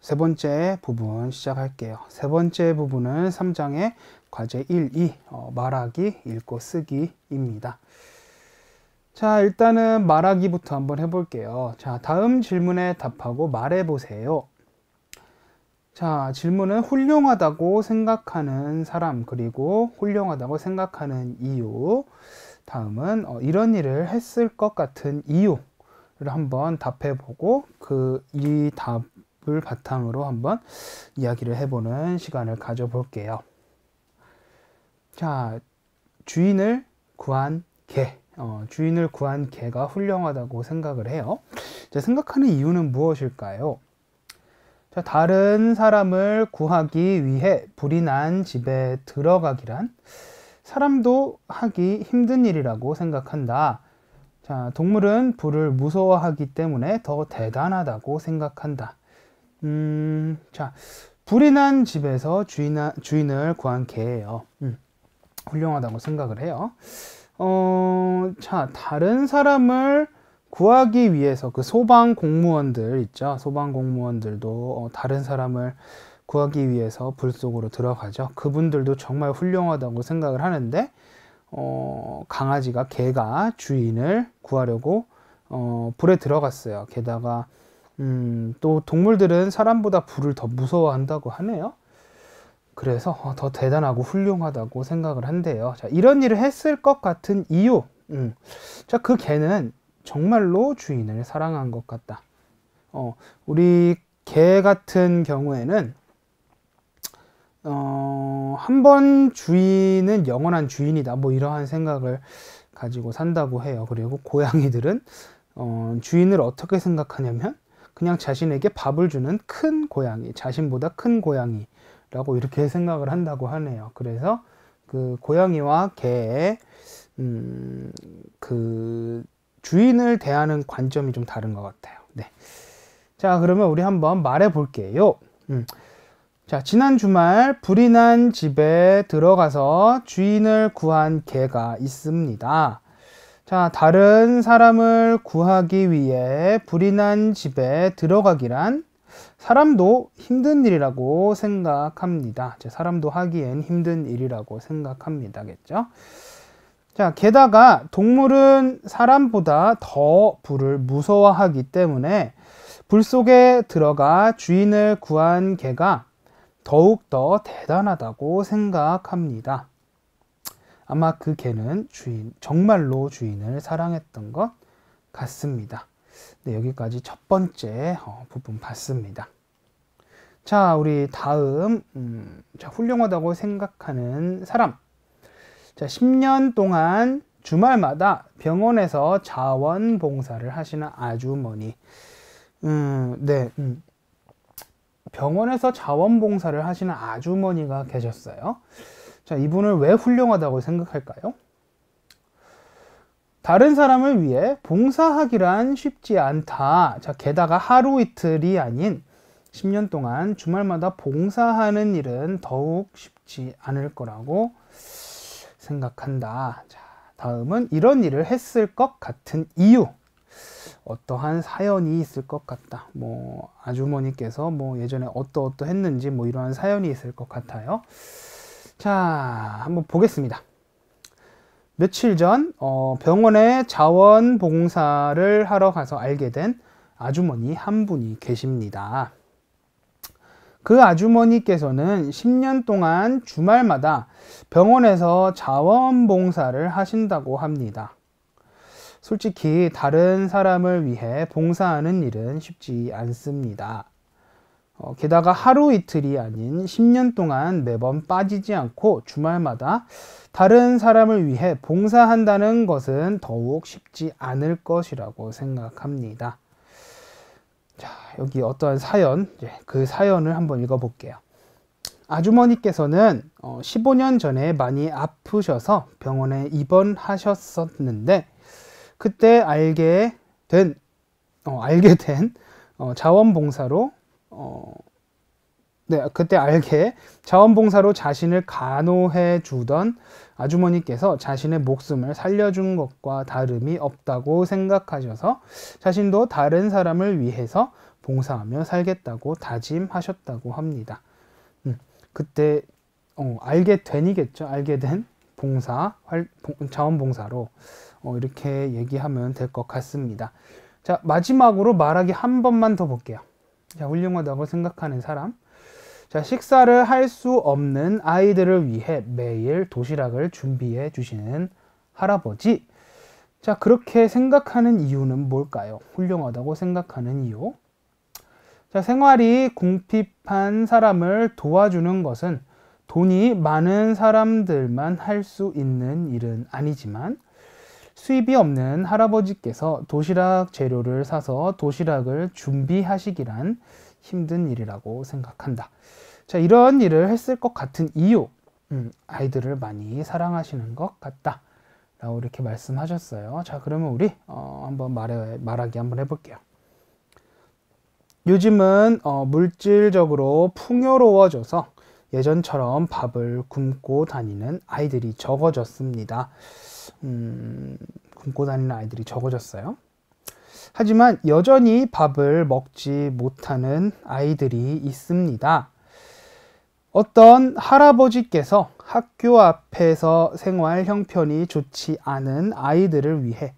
세 번째 부분 시작할게요. 세 번째 부분은 3장의 과제 1, 2, 말하기, 읽고 쓰기입니다. 자, 일단은 말하기부터 한번 해볼게요. 자, 다음 질문에 답하고 말해보세요. 자, 질문은 훌륭하다고 생각하는 사람, 그리고 훌륭하다고 생각하는 이유. 다음은 이런 일을 했을 것 같은 이유를 한번 답해보고 이 답을 바탕으로 한번 이야기를 해보는 시간을 가져볼게요. 자, 주인을 구한 개. 주인을 구한 개가 훌륭하다고 생각을 해요. 자, 생각하는 이유는 무엇일까요? 자, 다른 사람을 구하기 위해 불이 난 집에 들어가기란 사람도 하기 힘든 일이라고 생각한다. 자, 동물은 불을 무서워하기 때문에 더 대단하다고 생각한다. 자, 불이 난 집에서 주인을 구한 개예요. 훌륭하다고 생각을 해요. 자, 다른 사람을 구하기 위해서 소방 공무원들 있죠. 소방 공무원들도 다른 사람을 구하기 위해서 불 속으로 들어가죠. 그분들도 정말 훌륭하다고 생각을 하는데 강아지가 개가 주인을 구하려고 불에 들어갔어요. 게다가 또 동물들은 사람보다 불을 더 무서워한다고 하네요. 그래서 더 대단하고 훌륭하다고 생각을 한대요. 자, 이런 일을 했을 것 같은 이유. 자, 그 개는 정말로 주인을 사랑한 것 같다. 우리 개 같은 경우에는 한 번 주인은 영원한 주인이다, 뭐 이러한 생각을 가지고 산다고 해요. 그리고 고양이들은 주인을 어떻게 생각하냐면 그냥 자신에게 밥을 주는 큰 고양이, 자신보다 큰 고양이라고 이렇게 생각을 한다고 하네요. 그래서 그 고양이와 개의 그 주인을 대하는 관점이 좀 다른 것 같아요. 네. 자, 그러면 우리 한번 말해 볼게요. 자, 지난 주말 불이 난 집에 들어가서 주인을 구한 개가 있습니다. 자, 다른 사람을 구하기 위해 불이 난 집에 들어가기란 사람도 힘든 일이라고 생각합니다. 자, 사람도 하기엔 힘든 일이라고 생각합니다겠죠? 자, 게다가 동물은 사람보다 더 불을 무서워하기 때문에 불 속에 들어가 주인을 구한 개가 더욱더 대단하다고 생각합니다. 아마 그 개는 정말로 주인을 사랑했던 것 같습니다. 네, 여기까지 첫 번째 부분 봤습니다. 자, 우리 다음 자, 훌륭하다고 생각하는 사람. 자, 10년 동안 주말마다 병원에서 자원봉사를 하시는 아주머니. 네, 병원에서 자원봉사를 하시는 아주머니가 계셨어요. 자, 이분을 왜 훌륭하다고 생각할까요? 다른 사람을 위해 봉사하기란 쉽지 않다. 자, 게다가 하루 이틀이 아닌 10년 동안 주말마다 봉사하는 일은 더욱 쉽지 않을 거라고 생각한다. 자, 다음은 이런 일을 했을 것 같은 이유. 어떠한 사연이 있을 것 같다. 뭐 아주머니께서 뭐 예전에 어떠했는지 뭐 이러한 사연이 있을 것 같아요. 자, 한번 보겠습니다. 며칠 전 병원에 자원봉사를 하러 가서 알게 된 아주머니 한 분이 계십니다. 그 아주머니께서는 10년 동안 주말마다 병원에서 자원봉사를 하신다고 합니다. 솔직히 다른 사람을 위해 봉사하는 일은 쉽지 않습니다. 게다가 하루 이틀이 아닌 10년 동안 매번 빠지지 않고 주말마다 다른 사람을 위해 봉사한다는 것은 더욱 쉽지 않을 것이라고 생각합니다. 자, 여기 어떠한 사연, 그 사연을 한번 읽어볼게요. 아주머니께서는 15년 전에 많이 아프셔서 병원에 입원하셨었는데 그때 알게 된 자원봉사로 자원봉사로 자신을 간호해 주던 아주머니께서 자신의 목숨을 살려준 것과 다름이 없다고 생각하셔서 자신도 다른 사람을 위해서 봉사하며 살겠다고 다짐하셨다고 합니다. 그때 알게 된이겠죠. 알게 된 자원봉사로 이렇게 얘기하면 될 것 같습니다. 자, 마지막으로 말하기 한 번만 더 볼게요. 자, 훌륭하다고 생각하는 사람. 자, 식사를 할 수 없는 아이들을 위해 매일 도시락을 준비해 주시는 할아버지. 자, 그렇게 생각하는 이유는 뭘까요? 훌륭하다고 생각하는 이유. 자, 생활이 궁핍한 사람을 도와주는 것은 돈이 많은 사람들만 할 수 있는 일은 아니지만 수입이 없는 할아버지께서 도시락 재료를 사서 도시락을 준비하시기란 힘든 일이라고 생각한다. 자, 이런 일을 했을 것 같은 이유, 아이들을 많이 사랑하시는 것 같다 라고 이렇게 말씀하셨어요. 자, 그러면 우리 한번 말하기 한번 해볼게요. 요즘은 물질적으로 풍요로워져서 예전처럼 밥을 굶고 다니는 아이들이 적어졌습니다. 굶고 다니는 아이들이 적어졌어요. 하지만 여전히 밥을 먹지 못하는 아이들이 있습니다. 어떤 할아버지께서 학교 앞에서 생활 형편이 좋지 않은 아이들을 위해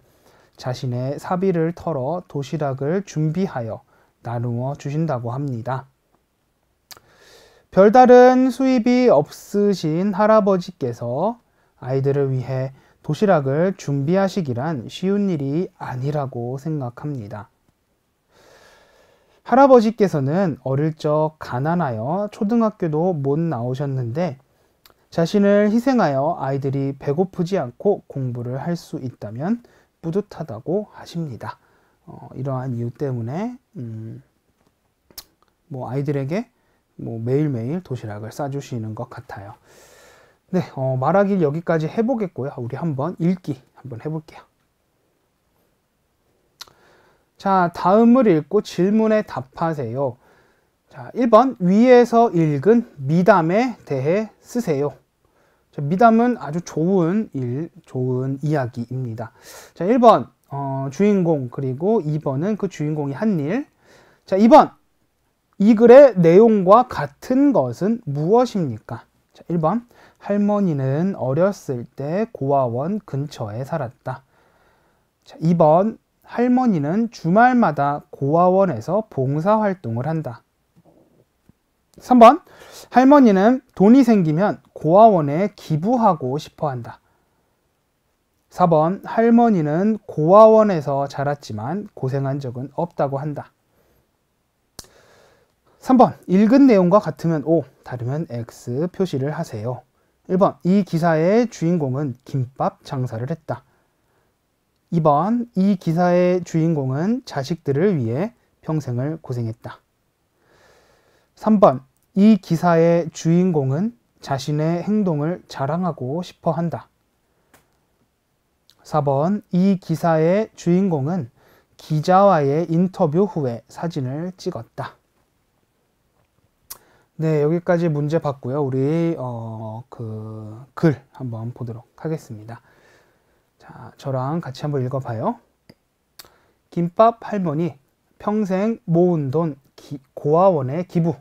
자신의 사비를 털어 도시락을 준비하여 나누어 주신다고 합니다. 별다른 수입이 없으신 할아버지께서 아이들을 위해 도시락을 준비하시기란 쉬운 일이 아니라고 생각합니다. 할아버지께서는 어릴 적 가난하여 초등학교도 못 나오셨는데 자신을 희생하여 아이들이 배고프지 않고 공부를 할 수 있다면 뿌듯하다고 하십니다. 이러한 이유 때문에 아이들에게 매일매일 도시락을 싸주시는 것 같아요. 네, 말하기 여기까지 해보겠고요. 우리 한번 읽기 한번 해볼게요. 자, 다음을 읽고 질문에 답하세요. 자, 1번 위에서 읽은 미담에 대해 쓰세요. 자, 미담은 아주 좋은 이야기입니다. 자, 1번 주인공, 그리고 2번은 그 주인공이 한 일. 자, 2번 이 글의 내용과 같은 것은 무엇입니까? 자, 1번 할머니는 어렸을 때 고아원 근처에 살았다. 자, 2번 할머니는 주말마다 고아원에서 봉사활동을 한다. 3번 할머니는 돈이 생기면 고아원에 기부하고 싶어 한다. 4번 할머니는 고아원에서 자랐지만 고생한 적은 없다고 한다. 3번 읽은 내용과 같으면 O, 다르면 X 표시를 하세요. 1번 이 기사의 주인공은 김밥 장사를 했다. 2번 이 기사의 주인공은 자식들을 위해 평생을 고생했다. 3번 이 기사의 주인공은 자신의 행동을 자랑하고 싶어 한다. 4번 이 기사의 주인공은 기자와의 인터뷰 후에 사진을 찍었다. 네, 여기까지 문제 봤고요. 우리 글 한번 보도록 하겠습니다. 자, 저랑 같이 한번 읽어봐요. 김밥 할머니 평생 모은 돈 고아원에 기부.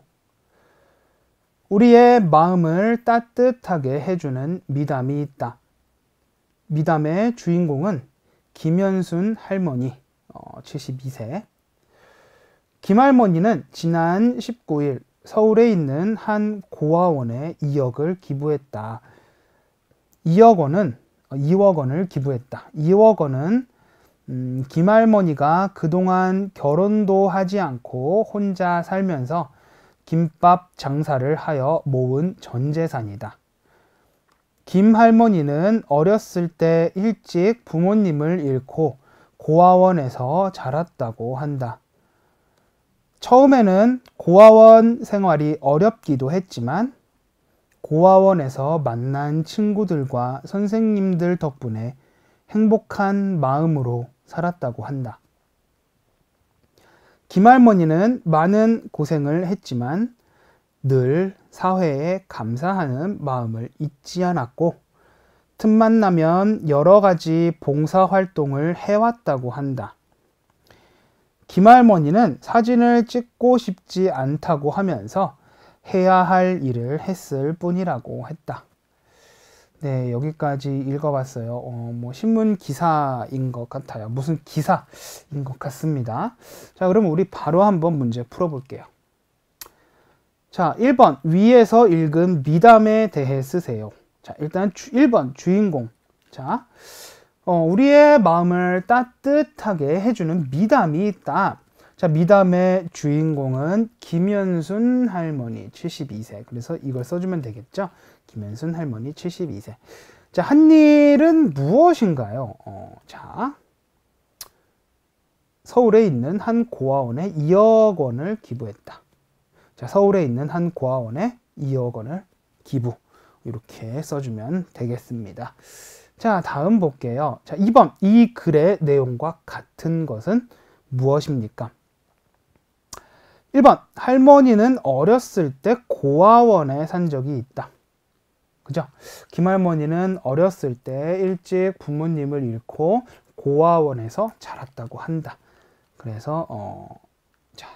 우리의 마음을 따뜻하게 해주는 미담이 있다. 미담의 주인공은 김현순 할머니, 72세. 김할머니는 지난 19일 서울에 있는 한 고아원에 2억을 기부했다. 2억 원을 기부했다. 2억 원은 김할머니가 그동안 결혼도 하지 않고 혼자 살면서 김밥 장사를 하여 모은 전 재산이다. 김할머니는 어렸을 때 일찍 부모님을 잃고 고아원에서 자랐다고 한다. 처음에는 고아원 생활이 어렵기도 했지만 고아원에서 만난 친구들과 선생님들 덕분에 행복한 마음으로 살았다고 한다. 김할머니는 많은 고생을 했지만 늘 사회에 감사하는 마음을 잊지 않았고 틈만 나면 여러 가지 봉사활동을 해왔다고 한다. 김할머니는 사진을 찍고 싶지 않다고 하면서 해야 할 일을 했을 뿐이라고 했다. 네, 여기까지 읽어봤어요. 뭐 신문 기사인 것 같아요. 무슨 기사인 것 같습니다. 자, 그럼 우리 바로 한번 문제 풀어볼게요. 자, 1번 위에서 읽은 미담에 대해 쓰세요. 자, 일단 1번 주인공. 자, 우리의 마음을 따뜻하게 해주는 미담이 있다. 자, 미담의 주인공은 김연순 할머니 72세. 그래서 이걸 써주면 되겠죠. 김연순 할머니 72세. 자, 한 일은 무엇인가요? 자, 서울에 있는 한 고아원에 2억 원을 기부했다. 자, 서울에 있는 한 고아원에 2억 원을 기부. 이렇게 써주면 되겠습니다. 자, 다음 볼게요. 자, 2번. 이 글의 내용과 같은 것은 무엇입니까? 1번. 할머니는 어렸을 때 고아원에 산 적이 있다. 그죠? 김할머니는 어렸을 때 일찍 부모님을 잃고 고아원에서 자랐다고 한다. 그래서 자,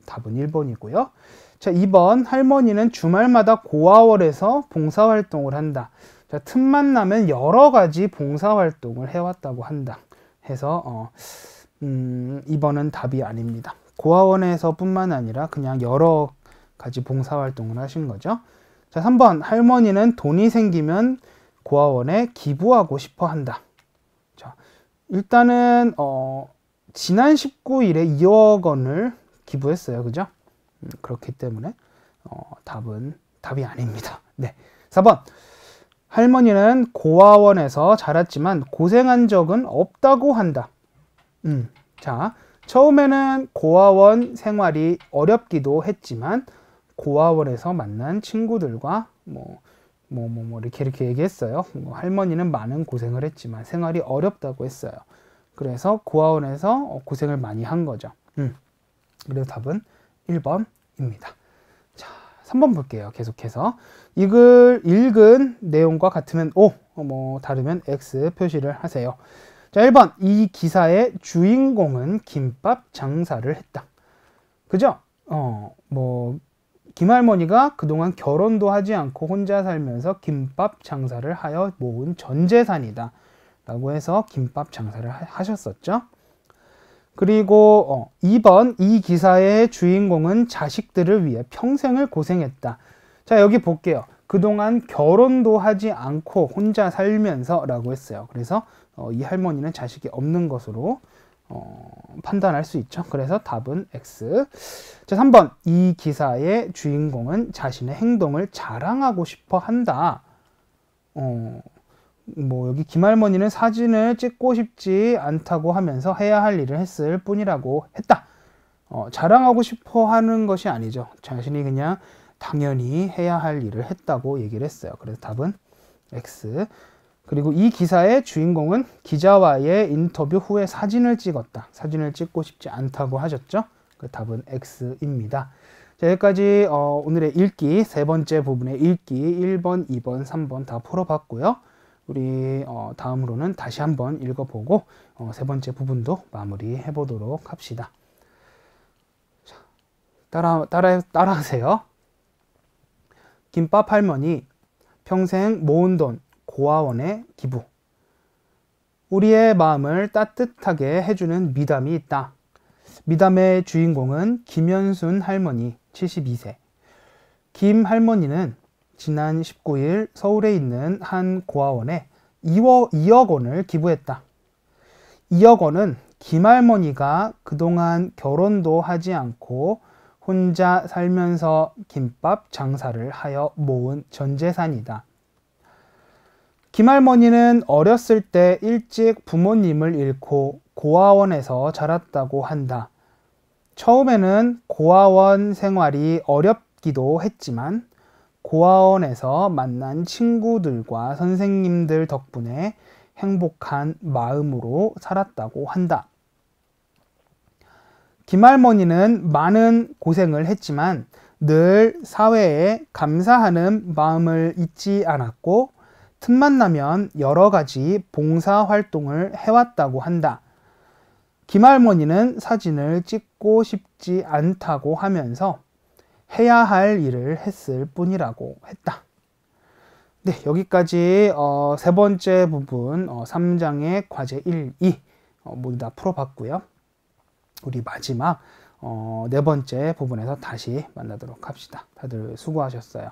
답은 1번이고요. 자, 2번. 할머니는 주말마다 고아원에서 봉사활동을 한다. 자, 틈만 나면 여러 가지 봉사활동을 해왔다고 한다. 해서 2번은 답이 아닙니다. 고아원에서 뿐만 아니라 그냥 여러 가지 봉사활동을 하신 거죠. 자, 3번. 할머니는 돈이 생기면 고아원에 기부하고 싶어 한다. 자, 일단은 지난 19일에 2억 원을 기부했어요. 그죠? 그렇기 때문에 답이 아닙니다. 네. 4번. 할머니는 고아원에서 자랐지만 고생한 적은 없다고 한다. 자, 처음에는 고아원 생활이 어렵기도 했지만 고아원에서 만난 친구들과 이렇게 얘기했어요. 할머니는 많은 고생을 했지만 생활이 어렵다고 했어요. 그래서 고아원에서 고생을 많이 한 거죠. 그래서 답은 1번입니다. 자, 3번 볼게요. 계속해서 이 글 읽은 내용과 같으면 O, 다르면 X 표시를 하세요. 자, 1번. 이 기사의 주인공은 김밥 장사를 했다. 그죠? 김할머니가 그동안 결혼도 하지 않고 혼자 살면서 김밥 장사를 하여 모은 전 재산이다. 라고 해서 김밥 장사를 하셨었죠. 그리고 2번. 이 기사의 주인공은 자식들을 위해 평생을 고생했다. 자, 여기 볼게요. 그동안 결혼도 하지 않고 혼자 살면서 라고 했어요. 그래서 이 할머니는 자식이 없는 것으로 판단할 수 있죠. 그래서 답은 X. 자, 3번. 이 기사의 주인공은 자신의 행동을 자랑하고 싶어 한다. 여기 김할머니는 사진을 찍고 싶지 않다고 하면서 해야 할 일을 했을 뿐이라고 했다. 자랑하고 싶어 하는 것이 아니죠. 자신이 그냥 당연히 해야 할 일을 했다고 얘기를 했어요. 그래서 답은 X. 그리고 이 기사의 주인공은 기자와의 인터뷰 후에 사진을 찍었다. 사진을 찍고 싶지 않다고 하셨죠. 그 답은 X입니다. 자, 여기까지 오늘의 읽기 세 번째 부분의 읽기 1번, 2번, 3번 다 풀어봤고요. 우리 다음으로는 다시 한번 읽어보고 세 번째 부분도 마무리해 보도록 합시다. 자, 따라하세요. 김밥 할머니, 평생 모은 돈 고아원에 기부. 우리의 마음을 따뜻하게 해주는 미담이 있다. 미담의 주인공은 김연순 할머니 72세. 김 할머니는 지난 19일 서울에 있는 한 고아원에 2억 원을 기부했다. 2억 원은 김 할머니가 그동안 결혼도 하지 않고 혼자 살면서 김밥 장사를 하여 모은 전 재산이다. 김할머니는 어렸을 때 일찍 부모님을 잃고 고아원에서 자랐다고 한다. 처음에는 고아원 생활이 어렵기도 했지만 고아원에서 만난 친구들과 선생님들 덕분에 행복한 마음으로 살았다고 한다. 김할머니는 많은 고생을 했지만 늘 사회에 감사하는 마음을 잊지 않았고 틈만 나면 여러 가지 봉사활동을 해왔다고 한다. 김할머니는 사진을 찍고 싶지 않다고 하면서 해야 할 일을 했을 뿐이라고 했다. 네, 여기까지 세 번째 부분 3장의 과제 1, 2 모두 다 풀어봤고요. 우리 마지막 네 번째 부분에서 다시 만나도록 합시다. 다들 수고하셨어요.